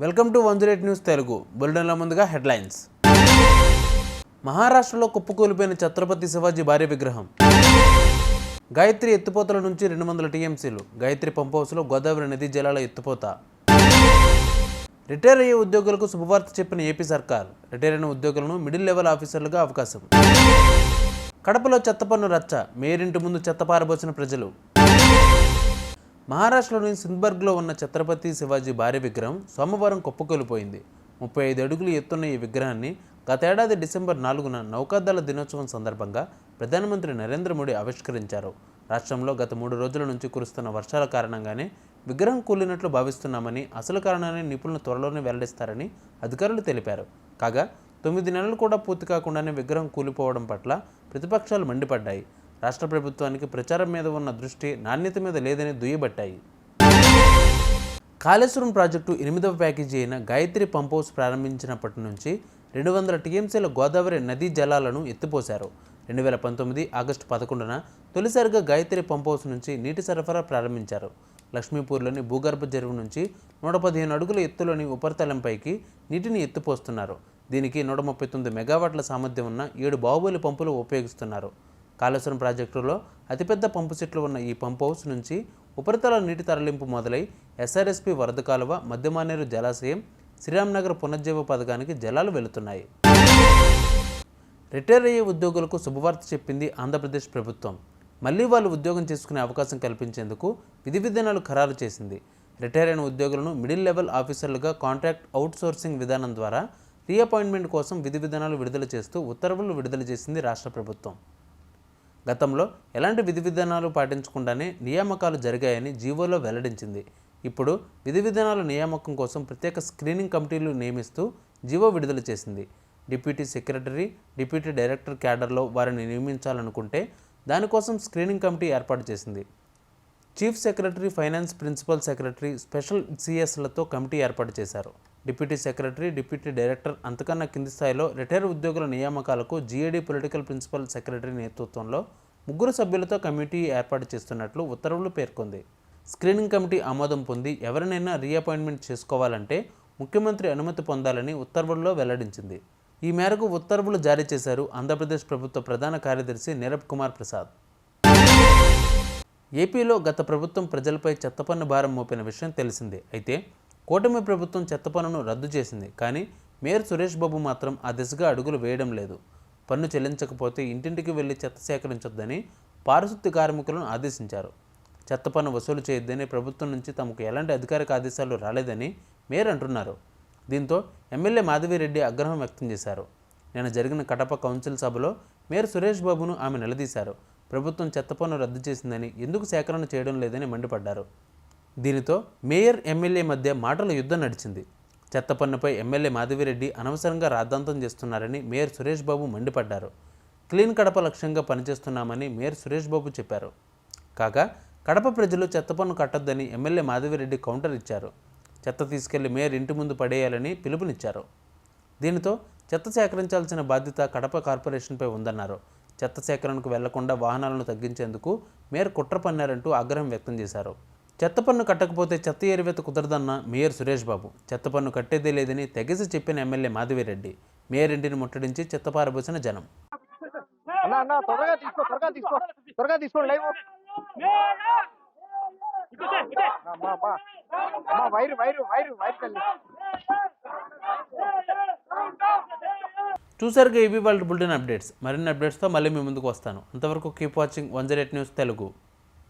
Welcome to 108 news Telugu. బులెటిన్లో ముందుగా headlines. మహారాష్ట్రలో కుప్పకూలిపోయిన ఛత్రపతి శివాజీ భారీ విగ్రహం. గాయత్రి ఎత్తిపోతల నుంచి 200 టీఎంసీలు. గాయత్రి పంప్ హౌస్లో గోదావరి నదీ జలాల ఎత్తిపోత. రిటైర్ అయ్యే ఉద్యోగులకు శుభవార్త చెప్పిన ఏపీ సర్కార్. రిటైర్ అయిన ఉద్యోగులను మిడిల్ లెవెల్ ఆఫీసర్లుగా అవకాశం. కడపలో చెత్త పన్ను రచ్చ. మేరింటి ముందు చెత్త పారబోసిన ప్రజలు. మహారాష్ట్రలోని సింద్బర్గ్లో ఉన్న ఛత్రపతి శివాజీ భారీ విగ్రహం సోమవారం కుప్పకూలిపోయింది. 35 అడుగులు ఎత్తున్న ఈ విగ్రహాన్ని గతేడాది డిసెంబర్ 4న నౌకాదళ దినోత్సవం సందర్భంగా ప్రధానమంత్రి నరేంద్ర మోడీ ఆవిష్కరించారు. రాష్ట్రంలో గత 3 రోజుల నుంచి కురుస్తున్న వర్షాల కారణంగానే విగ్రహం కూలినట్లు భావిస్తున్నామని, అసలు కారణాన్ని నిపుణులు త్వరలోనే వెల్లడిస్తారని అధికారులు తెలిపారు. కాగా 9 నెలలు కూడా పూర్తి కాకుండానే విగ్రహం కూలిపోవడం పట్ల ప్రతిపక్షాలు మండిపడ్డాయి. రాష్ట్ర ప్రభుత్వానికి ప్రచారం మీద ఉన్న దృష్టి నాణ్యత మీద లేదని దుయ్యబట్టాయి. కాళేశ్వరం ప్రాజెక్టు 8వ ప్యాకేజీ అయిన గాయత్రి పంప్ హౌస్ ప్రారంభించినప్పటి నుంచి 200 టీఎంసీల గోదావరి నదీ జలాలను ఎత్తిపోశారు. 2019 ఆగస్టు 11న తొలిసారిగా గాయత్రి పంప్ హౌస్ నుంచి నీటి సరఫరా ప్రారంభించారు. లక్ష్మీపూర్లోని భూగర్భ చెరువు నుంచి 115 అడుగుల ఎత్తులోని ఉపరితలంపైకి నీటిని ఎత్తిపోస్తున్నారు. దీనికి 139 మెగావాట్ల సామర్థ్యం ఉన్న 7 బాహుబలి పంపులు ఉపయోగిస్తున్నారు. కాళేశ్వరం ప్రాజెక్టులో అతిపెద్ద పంపు సెట్లు ఉన్న ఈ పంప్ హౌస్ నుంచి ఉపరితల నీటి తరలింపు మొదలై ఎస్ఆర్ఎస్పీ వరద కాలువ, మధ్యమానేరు జలాశయం, శ్రీరామ్నగర్ పునర్జీవ పథకానికి జలాలు వెళుతున్నాయి. రిటైర్ అయ్యే ఉద్యోగులకు శుభవార్త చెప్పింది ఆంధ్రప్రదేశ్ ప్రభుత్వం. మళ్లీ వాళ్ళు ఉద్యోగం చేసుకునే అవకాశం కల్పించేందుకు విధి విధానాలు ఖరారు చేసింది. రిటైర్ అయిన ఉద్యోగులను మిడిల్ లెవెల్ ఆఫీసర్లుగా కాంట్రాక్ట్ అవుట్సోర్సింగ్ విధానం ద్వారా రీఅపాయింట్మెంట్ కోసం విధి విధానాలు విడుదల చేస్తూ ఉత్తర్వులు విడుదల చేసింది రాష్ట్ర ప్రభుత్వం. గతంలో ఎలాంటి విధి విధానాలు పాటించకుండానే నియామకాలు జరిగాయని జీవోలో వెల్లడించింది. ఇప్పుడు విధి విధానాల నియామకం కోసం ప్రత్యేక స్క్రీనింగ్ కమిటీలు నియమిస్తూ జీవో విడుదల చేసింది. డిప్యూటీ సెక్రటరీ, డిప్యూటీ డైరెక్టర్ క్యాడర్లో వారిని నియమించాలనుకుంటే దానికోసం స్క్రీనింగ్ కమిటీ ఏర్పాటు చేసింది. Chief secretary, finance, principal secretary, special సిఎస్లతో కమిటీ ఏర్పాటు చేశారు. డిప్యూటీ సెక్రటరీ, డిప్యూటీ డైరెక్టర్, అంతకన్నా కింది స్థాయిలో రిటైర్ ఉద్యోగుల నియామకాలకు జీఏడీ పొలిటికల్ ప్రిన్సిపల్ సెక్రటరీ నేతృత్వంలో 3 సభ్యులతో కమిటీ ఏర్పాటు చేస్తున్నట్లు ఉత్తర్వులు పేర్కొంది. స్క్రీనింగ్ కమిటీ ఆమోదం పొంది ఎవరినైనా రీఅపాయింట్మెంట్ చేసుకోవాలంటే ముఖ్యమంత్రి అనుమతి పొందాలని ఉత్తర్వుల్లో వెల్లడించింది. ఈ మేరకు ఉత్తర్వులు జారీ చేశారు ఆంధ్రప్రదేశ్ ప్రభుత్వ ప్రధాన కార్యదర్శి నీరబ్ కుమార్ ప్రసాద్. ఏపీలో గత ప్రభుత్వం ప్రజలపై చెత్త పన్ను భారం మోపిన విషయం తెలిసిందే. అయితే కూటమి ప్రభుత్వం చెత్త పన్నును రద్దు చేసింది. కానీ మేయర్ సురేష్ బాబు మాత్రం ఆ దిశగా అడుగులు వేయడం లేదు. పన్ను చెల్లించకపోతే ఇంటింటికి వెళ్లి చెత్త సేకరించొద్దని పారిశుద్ధ్య కార్మికులను ఆదేశించారు. చెత్త పన్ను వసూలు చేయొద్దని ప్రభుత్వం నుంచి తమకు ఎలాంటి అధికారిక ఆదేశాలు రాలేదని మేయర్ అంటున్నారు. దీంతో ఎమ్మెల్యే మాధవిరెడ్డి ఆగ్రహం వ్యక్తం చేశారు. నిన్న జరిగిన కడప కౌన్సిల్ సభలో మేయర్ సురేష్ బాబును ఆమె నిలదీశారు. ప్రభుత్వం చెత్త పన్ను రద్దు చేసిందని, ఎందుకు సేకరణ చేయడం లేదని మండిపడ్డారు. దీనితో మేయర్, ఎమ్మెల్యే మధ్య మాటల యుద్ధం నడిచింది. చెత్త పన్నుపై ఎమ్మెల్యే మాధవిరెడ్డి అనవసరంగా రాద్ధాంతం చేస్తున్నారని మేయర్ సురేష్ బాబు మండిపడ్డారు. క్లీన్ కడప లక్ష్యంగా పనిచేస్తున్నామని మేయర్ సురేష్ బాబు చెప్పారు. కాగా కడప ప్రజలు చెత్త పన్ను కట్టొద్దని ఎమ్మెల్యే మాధవిరెడ్డి కౌంటర్ ఇచ్చారు. చెత్త తీసుకెళ్లి మేయర్ ఇంటి ముందు పడేయాలని పిలుపునిచ్చారు. దీనితో చెత్త సేకరించాల్సిన బాధ్యత కడప కార్పొరేషన్పై ఉందన్నారు. చెత్త సేకరణకు వెళ్లకుండా వాహనాలను తగ్గించేందుకు మేయర్ కుట్ర పన్నారంటూ ఆగ్రహం వ్యక్తం చేశారు. చెత్త పన్ను కట్టకపోతే చెత్త ఏరివేత కుదరదన్న మేయర్ సురేష్ బాబు. చెత్త పన్ను కట్టేదే లేదని తెగేసి చెప్పిన ఎమ్మెల్యే మాధవిరెడ్డి. మేయర్ ఇంటిని ముట్టడించి చెత్త పారబోసిన జనం. చూసారుగా ఇవి వాళ్ళ బులెటిన్ అప్డేట్స్. మరిన్ని అప్డేట్స్తో మళ్ళీ మీ ముందుకు వస్తాను. అంతవరకు కీప్ వాచింగ్ 108 న్యూస్ తెలుగు.